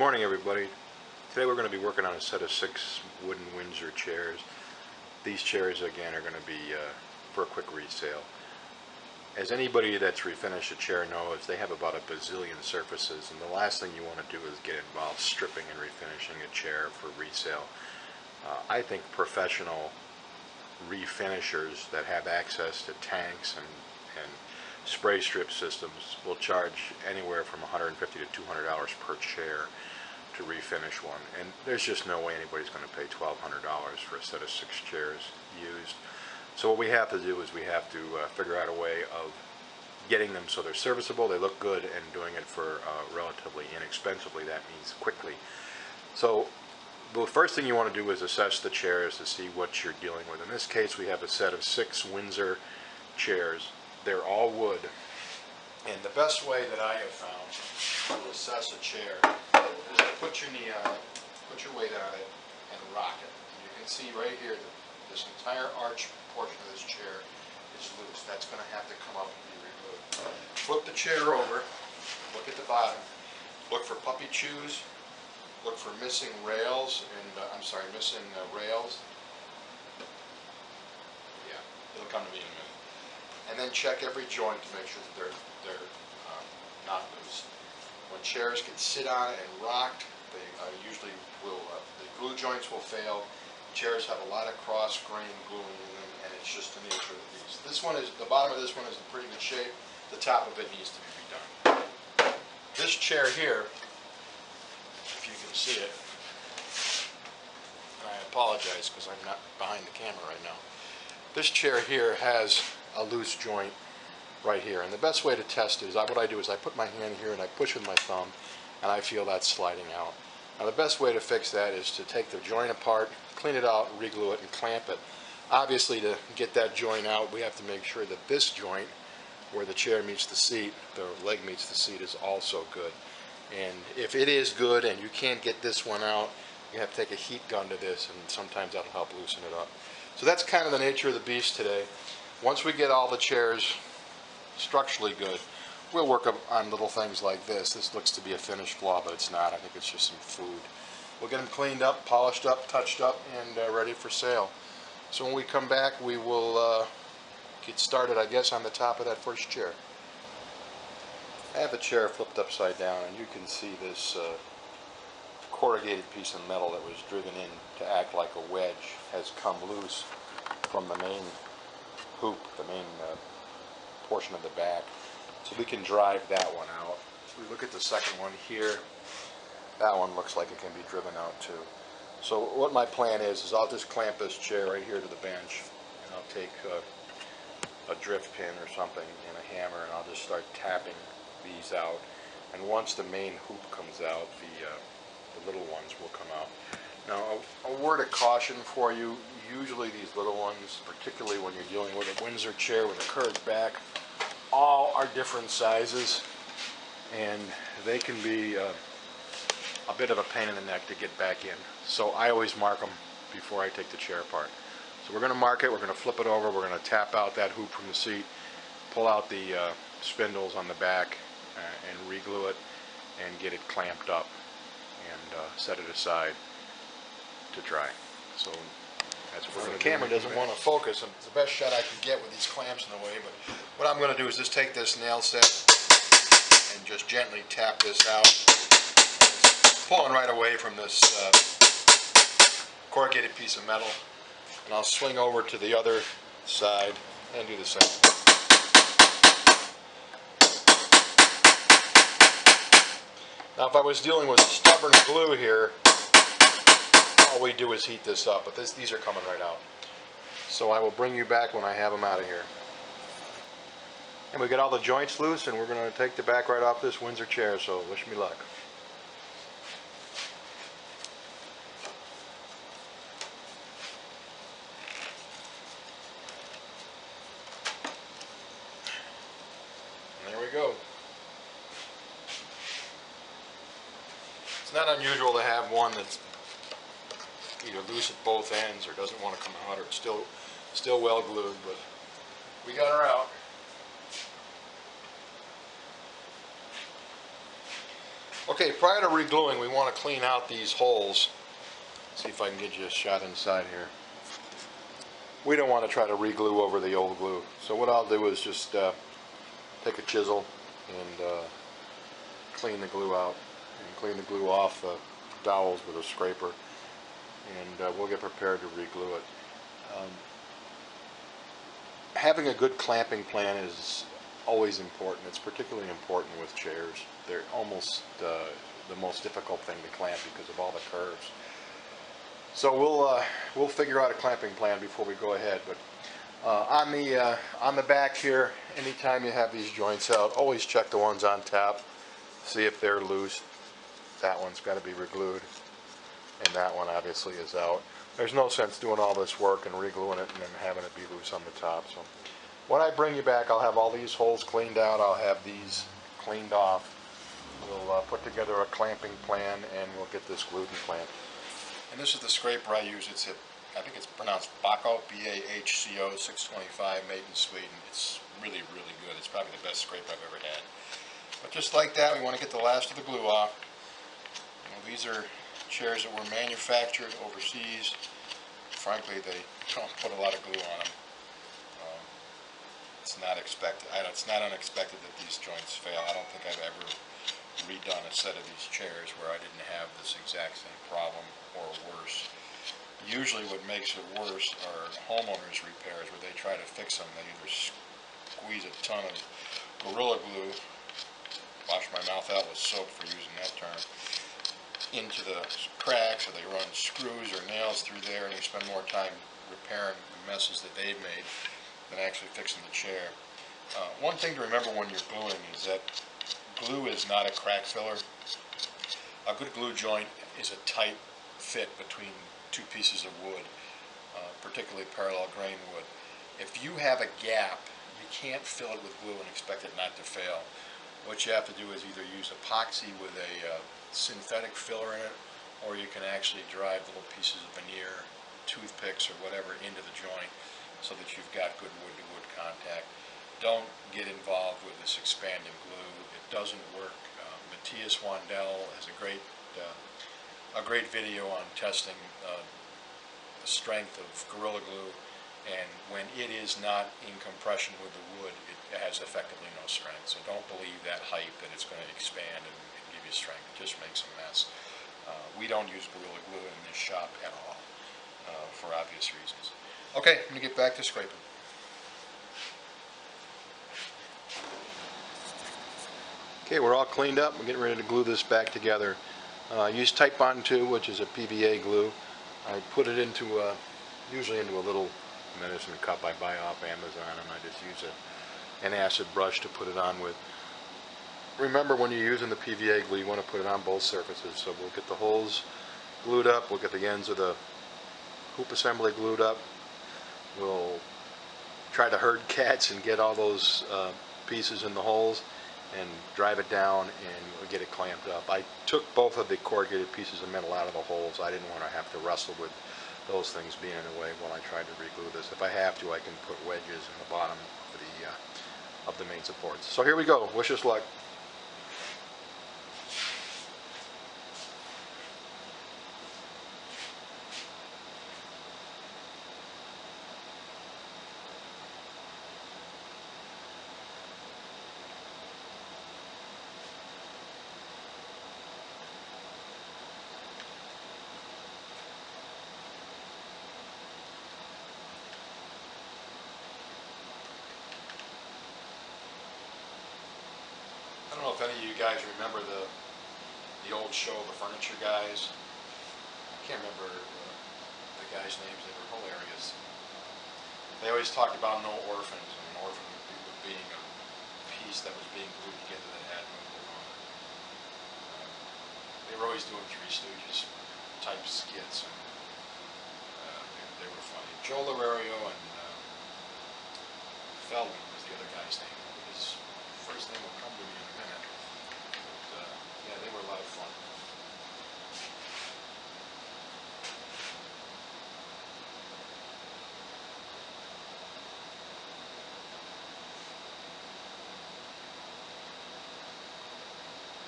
morning, everybody. Today we're going to be working on a set of 6 wooden Windsor chairs. These chairs again are going to be for a quick resale. As anybody that's refinished a chair knows, they have about a bazillion surfaces, and the last thing you want to do is get involved stripping and refinishing a chair for resale. I think professional refinishers that have access to tanks and spray strip systems will charge anywhere from $150 to $200 per chair to refinish one, and there's just no way anybody's going to pay $1,200 for a set of 6 chairs used. So what we have to do is we have to figure out a way of getting them so they're serviceable, they look good, and doing it for relatively inexpensively. That means quickly. So the first thing you want to do is assess the chairs to see what you're dealing with. In this case, we have a set of 6 Windsor chairs. They're all wood, and the best way that I have found to assess a chair is to put your knee on it, put your weight on it, and rock it. And you can see right here that this entire arch portion of this chair is loose. That's going to have to come up and be removed. Flip the chair over, look at the bottom, look for puppy chews, look for missing rails, and missing rails. Yeah, it'll come to me in a minute. And then check every joint to make sure that they're not loose. When chairs can sit on it and rocked, they usually will, the glue joints will fail. Chairs have a lot of cross-grain gluing in them, and it's just the nature of the beast. This one is, the bottom of this one is in pretty good shape. The top of it needs to be redone. This chair here, if you can see it, and I apologize because I'm not behind the camera right now. This chair here has a loose joint right here, and the best way to test it is what I do is I put my hand here and I push with my thumb, and I feel that sliding out. Now the best way to fix that is to take the joint apart, clean it out, re-glue it, and clamp it. Obviously, to get that joint out, we have to make sure that this joint, where the chair meets the seat, the leg meets the seat, is also good. And if it is good and you can't get this one out, you have to take a heat gun to this, and sometimes that'll help loosen it up. So that's kind of the nature of the beast today. Once we get all the chairs structurally good, we'll work on little things like this. This looks to be a finished flaw, but it's not. I think it's just some food. We'll get them cleaned up, polished up, touched up, and ready for sale. So when we come back, we will get started, I guess, on the top of that first chair. I have the chair flipped upside down, and you can see this corrugated piece of metal that was driven in to act like a wedge has come loose from the main hoop, the main portion of the back. So we can drive that one out. If we look at the second one here, that one looks like it can be driven out too. So what my plan is I'll just clamp this chair right here to the bench, and I'll take a drift pin or something and a hammer, and I'll just start tapping these out. And once the main hoop comes out, the little ones will come out. Now, a word of caution for you. Usually these little ones, particularly when you're dealing with a Windsor chair with a curved back, all are different sizes, and they can be a bit of a pain in the neck to get back in. So I always mark them before I take the chair apart. So we're going to mark it, we're going to flip it over, we're going to tap out that hoop from the seat, pull out the spindles on the back, and re-glue it, and get it clamped up, and set it aside to dry. So that's what the camera doesn't want to focus, and it's the best shot I can get with these clamps in the way. But what I'm going to do is just take this nail set and just gently tap this out. It's pulling right away from this corrugated piece of metal, and I'll swing over to the other side and do the same. Now, if I was dealing with stubborn glue here, all we do is heat this up, but these are coming right out. So I will bring you back when I have them out of here. And we got all the joints loose, and we're going to take the back right off this Windsor chair, so wish me luck. And there we go. It's not unusual to have one that's either loose at both ends or doesn't want to come out, or it's still well glued, but we got her out. Okay, prior to regluing, we want to clean out these holes. See if I can get you a shot inside here. We don't want to try to reglue over the old glue. So what I'll do is just take a chisel and clean the glue out and clean the glue off the dowels with a scraper, and we'll get prepared to reglue it. Having a good clamping plan is always important. It's particularly important with chairs. They're almost the most difficult thing to clamp because of all the curves. So we'll figure out a clamping plan before we go ahead. But on the back here, anytime you have these joints out, always check the ones on top, see if they're loose. That one's got to be reglued, and that one obviously is out. There's no sense doing all this work and regluing it and then having it be loose on the top. So when I bring you back, I'll have all these holes cleaned out. I'll have these cleaned off. We'll put together a clamping plan, and we'll get this glued and clamped. And this is the scraper I use. I think it's pronounced Bahco, B-A-H-C-O 625, made in Sweden. It's really, really good. It's probably the best scraper I've ever had. But just like that, we want to get the last of the glue off. These are chairs that were manufactured overseas. Frankly, they don't put a lot of glue on them. It's not expected. It's not unexpected that these joints fail. I don't think I've ever redone a set of these chairs where I didn't have this exact same problem or worse. Usually what makes it worse are homeowners' repairs where they try to fix them. They either squeeze a ton of Gorilla Glue, wash my mouth out with soap for using that term, into the cracks, or they run screws or nails through there, and they spend more time repairing the messes that they've made than actually fixing the chair. One thing to remember when you're gluing is that glue is not a crack filler. A good glue joint is a tight fit between two pieces of wood, particularly parallel grain wood. If you have a gap, you can't fill it with glue and expect it not to fail. What you have to do is either use epoxy with a synthetic filler in it, or you can actually drive little pieces of veneer, toothpicks, or whatever into the joint so that you've got good wood-to-wood contact. Don't get involved with this expanding glue. It doesn't work. Matthias Wandel has a great video on testing the strength of Gorilla Glue, and when it is not in compression with the wood, it has effectively no strength. So don't believe that hype that it's going to expand and give you strength. It just makes a mess. We don't use Gorilla Glue in this shop at all, for obvious reasons. Okay, let me get back to scraping. Okay, we're all cleaned up. We're getting ready to glue this back together. I use Type Bond 2, which is a PVA glue. I put it into usually into a little medicine cup I buy off Amazon, and I just use an acid brush to put it on with. Remember, when you're using the PVA glue, you want to put it on both surfaces. So we'll get the holes glued up. We'll get the ends of the hoop assembly glued up. We'll try to herd cats and get all those pieces in the holes and drive it down, and we'll get it clamped up. I took both of the corrugated pieces of metal out of the holes. I didn't want to have to wrestle with those things being in the way while I tried to reglue this. If I have to, I can put wedges in the bottom of the main supports. So here we go. Wish us luck. I don't know if any of you guys remember the old show, The Furniture Guys. I can't remember the guys' names. They were hilarious. They always talked about no orphans, and an orphan being a piece that was being glued together that had no glue on it. They were always doing Three Stooges type skits, and they were funny. Joe Lorario and Feldman was the other guy's name. His first name will come to me in a minute. But, yeah, they were a lot of fun.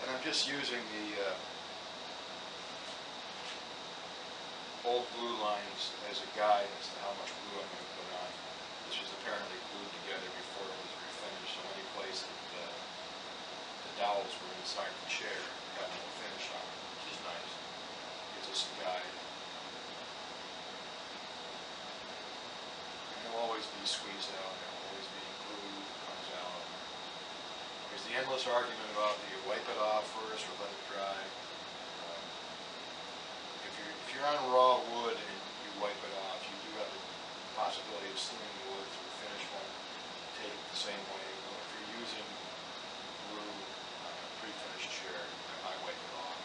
And I'm just using the old glue lines as a guide as to how much glue I'm going to put on. This was apparently glued together before it was refinished, so any place that the dowels were inside the chair got no finish on it, which is nice. Gives us a guide. And it'll always be squeezed out, it'll always be glue that comes out. There's the endless argument about do you wipe it off first or let it dry. If you're on raw wood and you wipe it off, you do have the possibility of sealing the wood through the finish won't take it the same way. But if you're using glue on a pre-finished chair, I wipe it off.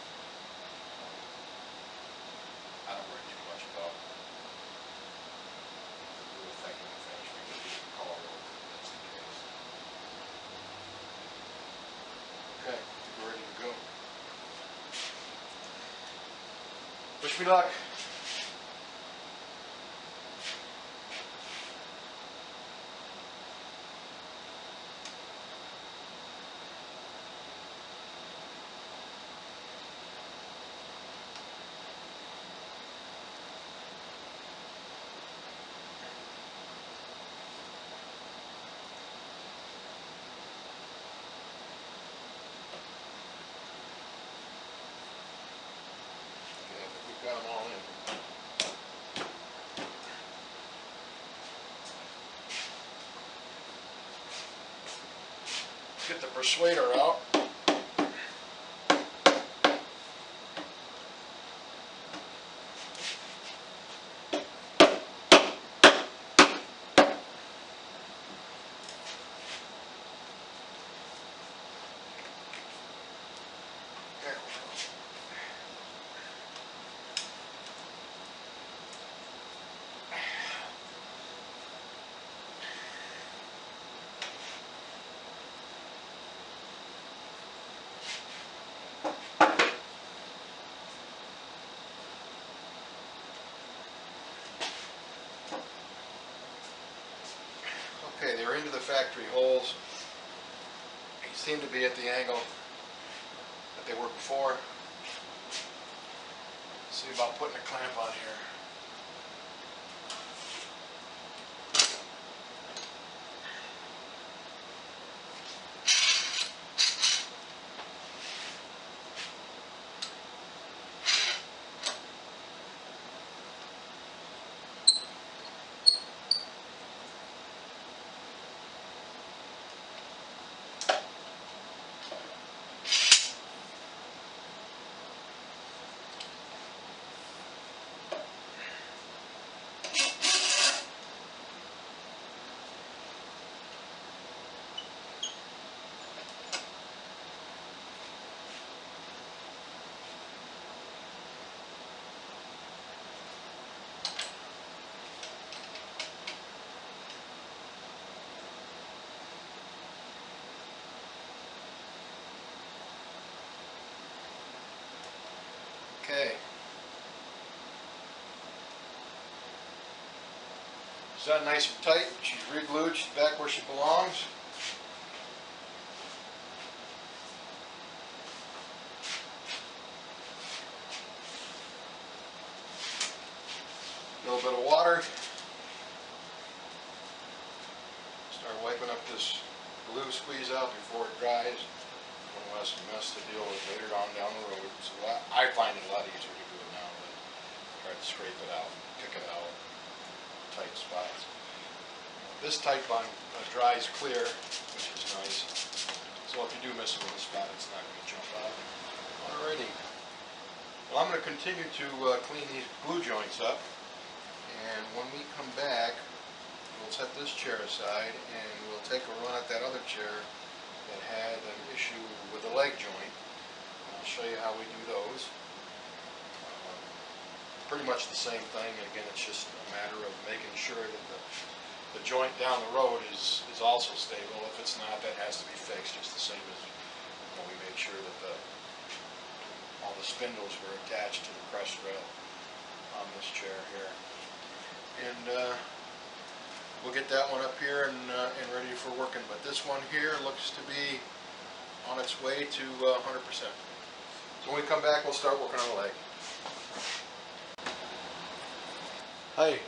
I don't worry too much about the glue affecting the finish because you can color over if that's the case. Okay, I think we're ready to go. Wish me luck. Got them all in. Get the persuader out. Okay, they're into the factory holes. They seem to be at the angle that they were before. See about putting a clamp on here. Okay. Is that nice and tight? She's re-glued. She's back where she belongs. A little bit of water. Start wiping up this glue squeeze out before it dries. One less mess to deal with later on down the road. So I find it a lot easier to do it now, but try to scrape it out, pick it out, tight spots. This type on dries clear, which is nice. So if you do miss a little spot, it's not going to jump out. Alrighty. Well, I'm going to continue to clean these glue joints up, and when we come back, we'll set this chair aside and we'll take a run at that other chair that had an issue with the leg joint. And I'll show you how we do those. Pretty much the same thing, and again it's just a matter of making sure that the joint down the road is also stable. If it's not, that has to be fixed, just the same as when we made sure that all the spindles were attached to the crest rail on this chair here. And we'll get that one up here and ready for working. But this one here looks to be on its way to 100%. So when we come back, we'll start working on the leg. Hey,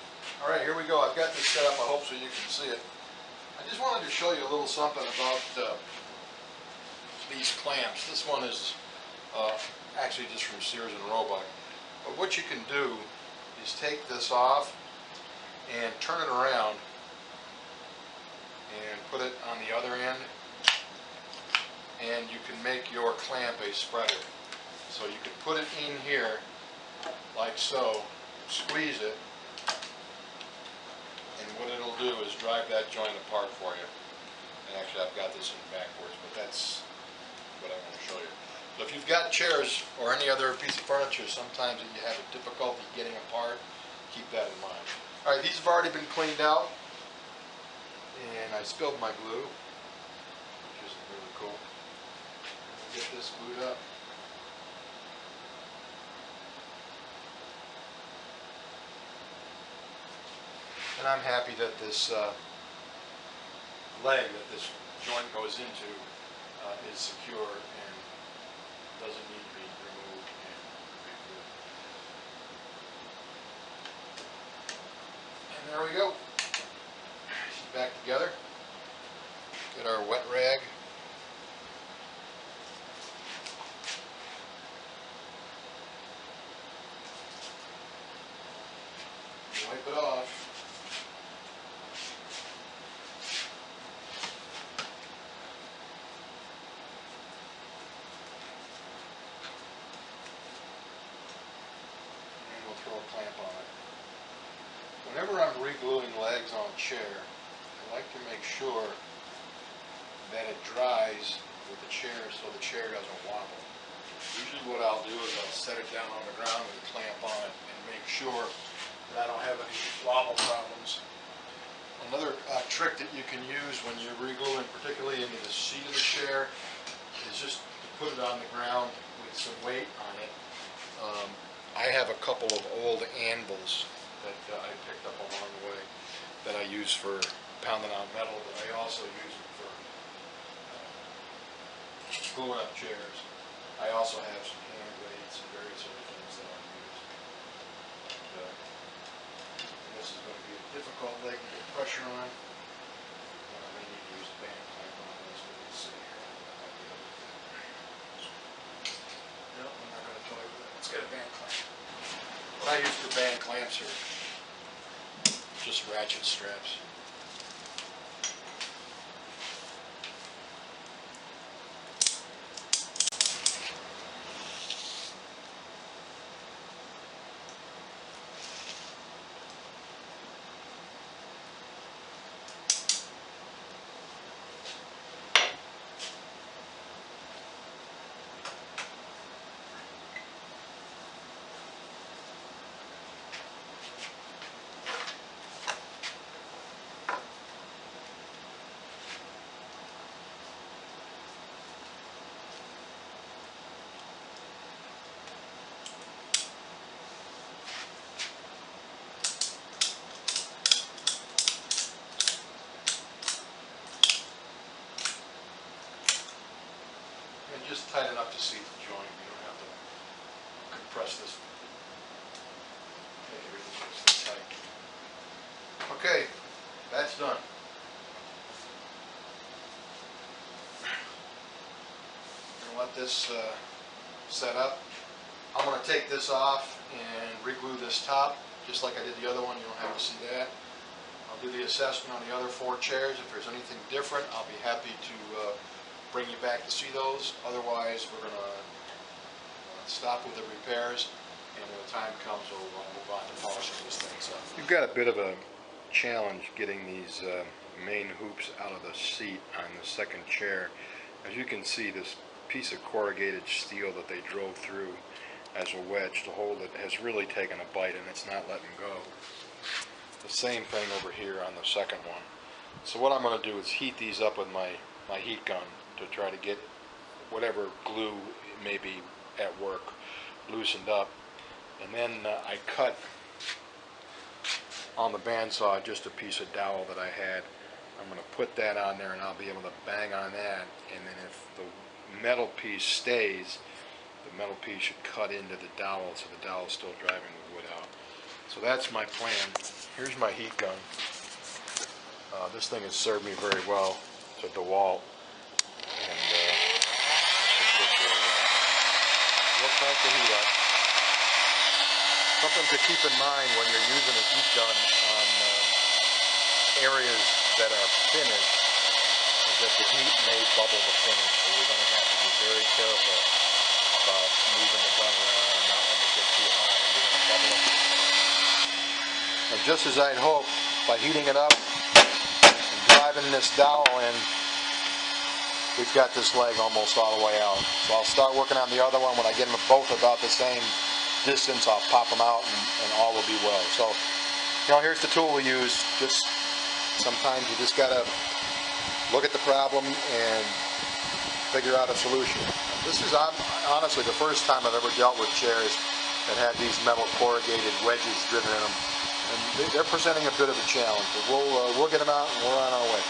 all right, here we go. I've got this set up, I hope so you can see it. I just wanted to show you a little something about these clamps. This one is actually just from Sears and Roebuck. But what you can do is take this off and turn it around and put it on the other end, and you can make your clamp a spreader. So you can put it in here like so, squeeze it, and what it'll do is drive that joint apart for you. And actually I've got this in backwards, but that's what I want to show you. So if you've got chairs or any other piece of furniture sometimes that you have a difficulty getting apart, keep that in mind. Alright, these have already been cleaned out, and I spilled my glue, which is really cool. Get this glued up. And I'm happy that this leg that this joint goes into is secure and doesn't need to be removed and re-glued. And there we go. She's back together. Get our wet rag. Wipe it off. Throw a clamp on it. Whenever I'm re-gluing legs on a chair, I like to make sure that it dries with the chair so the chair doesn't wobble. Usually what I'll do is I'll set it down on the ground with a clamp on it and make sure that I don't have any wobble problems. Another trick that you can use when you're re-gluing, particularly into the seat of the chair, is just to put it on the ground with some weight on it. I have a couple of old anvils that I picked up along the way that I use for pounding out metal, but I also use them for gluing up chairs. I also have some hand weights and various other things that I use. And this is going to be a difficult leg to get pressure on. I may need to use a band clamp on this, but we'll see here. Nope, I'm not going to toy with it. Let's get a band clamp. What I use for band clamps are just ratchet straps. Just tight enough to seat the joint. You don't have to compress this. Make everything just tight. Okay, that's done. I'm going to let this set up. I'm going to take this off and re-glue this top, just like I did the other one. You don't have to see that. I'll do the assessment on the other 4 chairs. If there's anything different, I'll be happy to bring you back to see those. Otherwise, we're going to stop with the repairs, and when the time comes, we'll move on to polishing these things up. You've got a bit of a challenge getting these main hoops out of the seat on the second chair. As you can see, this piece of corrugated steel that they drove through as a wedge to hold it has really taken a bite, and it's not letting go. The same thing over here on the second one. So what I'm going to do is heat these up with my heat gun to try to get whatever glue may be at work loosened up, and then I cut on the bandsaw just a piece of dowel that I had. I'm going to put that on there, and I'll be able to bang on that, and then if the metal piece stays, the metal piece should cut into the dowel, so the dowel is still driving the wood out. So that's my plan. Here's my heat gun. This thing has served me very well. It's a DeWalt, and it works really well. We'll crank the heat up. Something to keep in mind when you're using a heat gun on areas that are finished is that the heat may bubble the finish, so you're going to have to be very careful about moving the gun around and not letting it get too high. You're going to bubble it. And just as I'd hoped, by heating it up and driving this dowel in, we've got this leg almost all the way out. So I'll start working on the other one. When I get them both about the same distance, I'll pop them out and all will be well. So, you know, here's the tool we use. Just sometimes you just gotta look at the problem and figure out a solution. This is honestly the first time I've ever dealt with chairs that had these metal corrugated wedges driven in them, and they're presenting a bit of a challenge. But we'll get them out and we're on our way.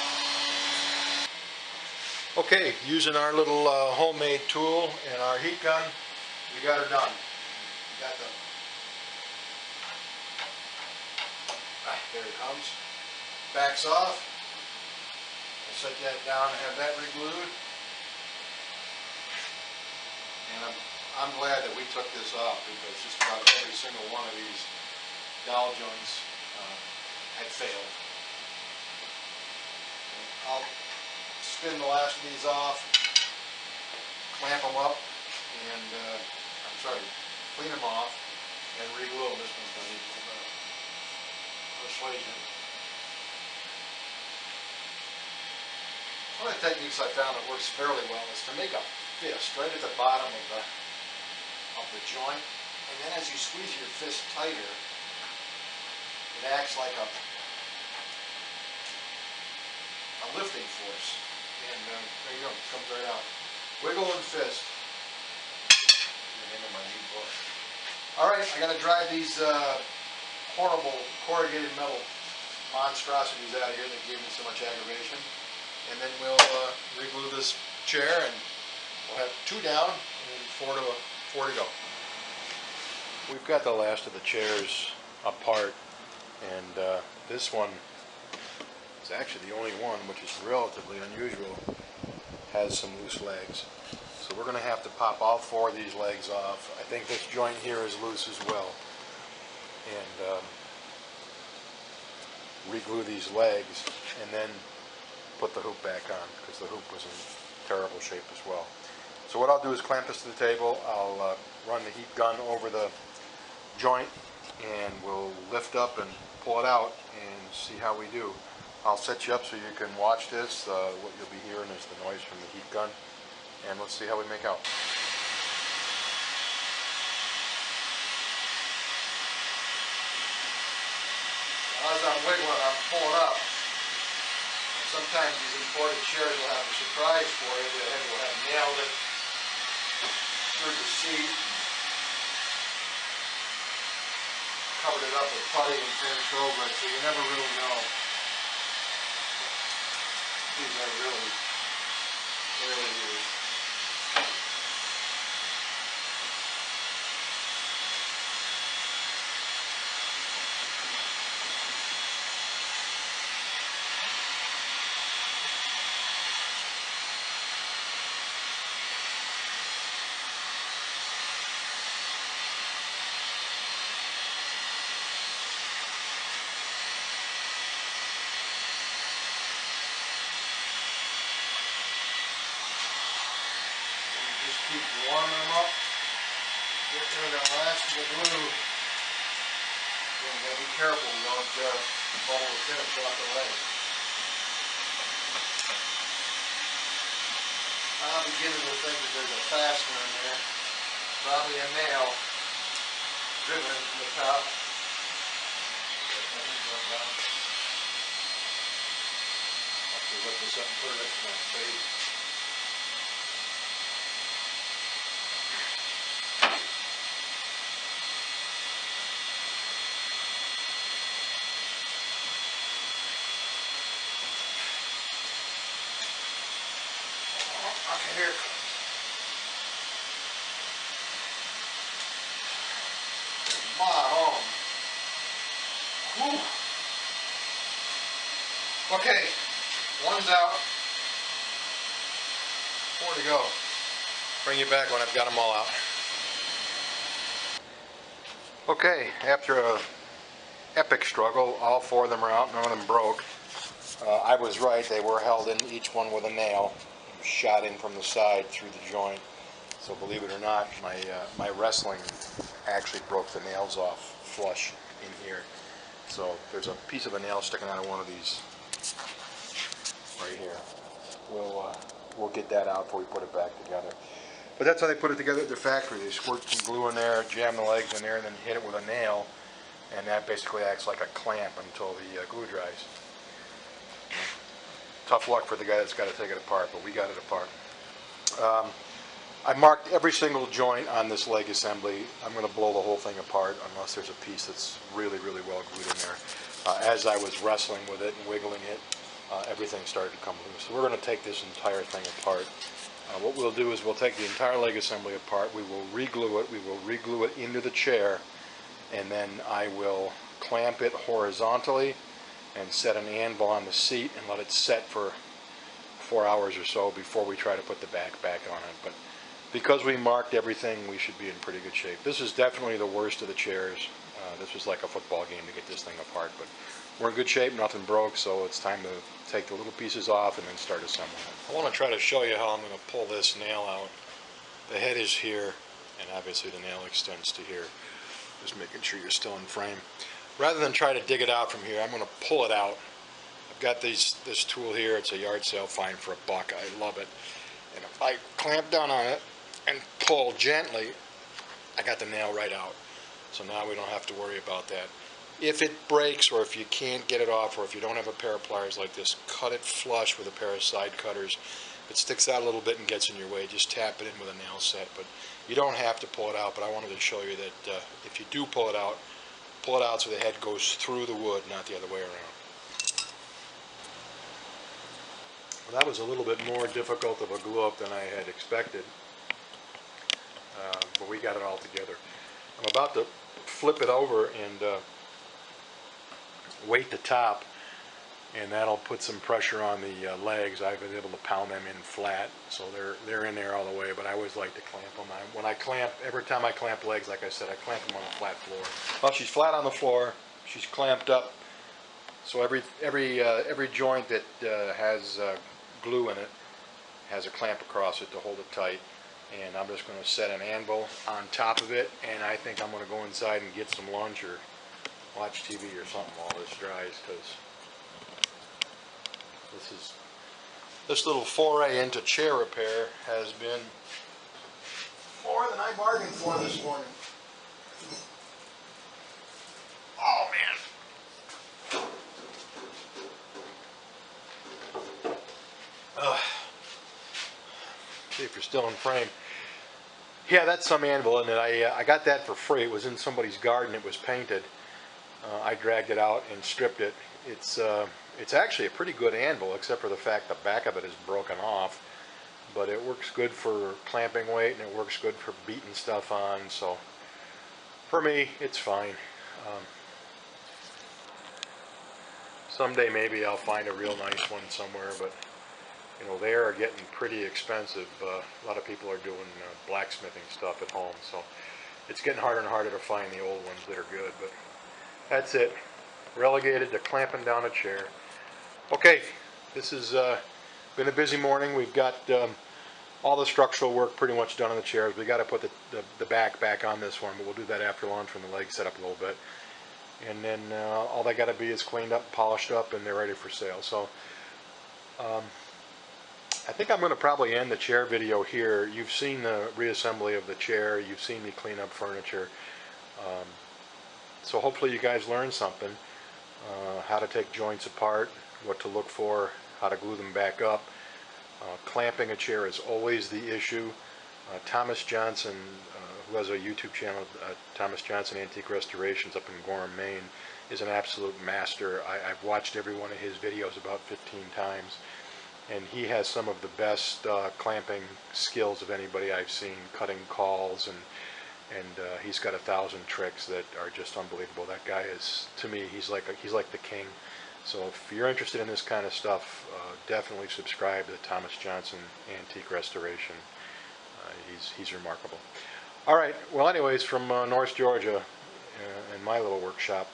Okay, using our little homemade tool and our heat gun, we got her done. Got the, there it comes. Backs off. I'll set that down and have that re-glued. And I'm glad that we took this off, because just about every single one of these dowel joints had failed. And I'll spin the last of these off, clamp them up, and clean them off and re-glue them. This one's going to need a little bit of persuasion. One of the techniques I found that works fairly well is to make a fist right at the bottom of the joint, and then as you squeeze your fist tighter, it acts like a lifting force. And there you go, it comes right out. Wiggle and fist. Alright, I gotta drive these horrible corrugated metal monstrosities out of here that gave me so much aggravation. And then we'll re-glue this chair, and we'll have 2 down and 4 to go. We've got the last of the chairs apart, and this one is actually the only one, which is relatively unusual, has some loose legs. So we're going to have to pop all 4 of these legs off. I think this joint here is loose as well. And re-glue these legs, and then put the hoop back on, because the hoop was in terrible shape as well. So what I'll do is clamp this to the table. I'll run the heat gun over the joint, and we'll lift up and pull it out and see how we do. I'll set you up so you can watch this. What you'll be hearing is the noise from the heat gun. And let's see how we make out. As I'm wiggling, I'm pulling up. And sometimes these imported chairs will have a surprise for you. They'll have nailed it through the seat, covered it up with putty and finished over it, so you never really know. These are really used. Keep warming them up, get rid of that last of the glue. You gotta be careful you don't bubble the finish off the leg. I'm beginning to think that there's a fastener in there, probably a nail driven into the top. I'll have to lift this up and put it in my face. Okay, here it comes. Okay, one's out. More to go. Bring you back when I've got them all out. Okay, after a epic struggle, all 4 of them are out, none of them broke. I was right, they were held in, each one with a nail, shot in from the side through the joint. So believe it or not, my wrestling actually broke the nails off flush in here. So there's a piece of a nail sticking out of one of these right here. We'll get that out before we put it back together. But that's how they put it together at the factory. They squirt some glue in there, jam the legs in there, and then hit it with a nail, and that basically acts like a clamp until the glue dries. Tough luck for the guy that's got to take it apart, but we got it apart. I marked every single joint on this leg assembly. I'm going to blow the whole thing apart unless there's a piece that's really, really well glued in there. As I was wrestling with it and wiggling it, everything started to come loose. So we're going to take this entire thing apart. What we'll do is we'll take the entire leg assembly apart. We will re-glue it. We will re-glue it into the chair, and then I will clamp it horizontally and set an anvil on the seat and let it set for 4 hours or so before we try to put the back on it. But because we marked everything, we should be in pretty good shape. This is definitely the worst of the chairs. This was like a football game to get this thing apart, but we're in good shape, nothing broke, so it's time to take the little pieces off and then start assembling it. I want to try to show you how I'm going to pull this nail out. The head is here, and obviously the nail extends to here. Just making sure you're still in frame. Rather than try to dig it out from here, I'm going to pull it out. I've got this tool here. It's a yard sale find for $1. I love it. And if I clamp down on it and pull gently, I got the nail right out. So now we don't have to worry about that. If it breaks, or if you can't get it off, or if you don't have a pair of pliers like this, cut it flush with a pair of side cutters. If it sticks out a little bit and gets in your way, just tap it in with a nail set. But you don't have to pull it out, but I wanted to show you that if you do pull it out so the head goes through the wood, not the other way around. Well, that was a little bit more difficult of a glue up than I had expected, but we got it all together. I'm about to flip it over and weight the top, and that'll put some pressure on the legs. I've been able to pound them in flat, so they're in there all the way, but I always like to clamp them. When I clamp, every time I clamp legs, like I said, I clamp them on a flat floor. Well, she's flat on the floor, she's clamped up, so every joint that has glue in it has a clamp across it to hold it tight. And I'm just going to set an anvil on top of it, and I think I'm going to go inside and get some lunch or watch TV or something while this dries, because this little foray into chair repair has been more than I bargained for this morning. Oh man. See if you're still in frame. Yeah, that's some anvil in it. I got that for free. It was in somebody's garden. It was painted. I dragged it out and stripped it. It's actually a pretty good anvil, except for the fact the back of it is broken off. But it works good for clamping weight, and it works good for beating stuff on. So for me, it's fine. Someday maybe I'll find a real nice one somewhere, but you know, they are getting pretty expensive. A lot of people are doing blacksmithing stuff at home, so it's getting harder and harder to find the old ones that are good. But that's it. Relegated to clamping down a chair. Okay, this has been a busy morning. We've got all the structural work pretty much done on the chairs. We got to put the back on this one, but we'll do that after lunch when the legs set up a little bit. And then all they got to be is cleaned up, polished up, and they're ready for sale. So I think I'm going to probably end the chair video here. You've seen the reassembly of the chair. You've seen me clean up furniture. So hopefully you guys learned something. How to take joints apart, what to look for, how to glue them back up. Clamping a chair is always the issue. Thomas Johnson, who has a YouTube channel, Thomas Johnson Antique Restorations up in Gorham, Maine, is an absolute master. I've watched every one of his videos about 15 times. And he has some of the best clamping skills of anybody I've seen, cutting calls, and he's got 1,000 tricks that are just unbelievable. That guy is, to me, he's like the king So if you're interested in this kind of stuff, definitely subscribe to Thomas Johnson Antique Restoration. He's remarkable. All right. Well, anyways, from North Georgia, in my little workshop,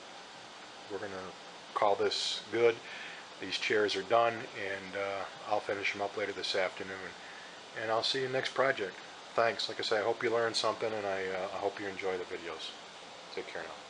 we're going to call this good. These chairs are done, and I'll finish them up later this afternoon. And I'll see you next project. Thanks. Like I say, I hope you learned something, and I hope you enjoy the videos. Take care now.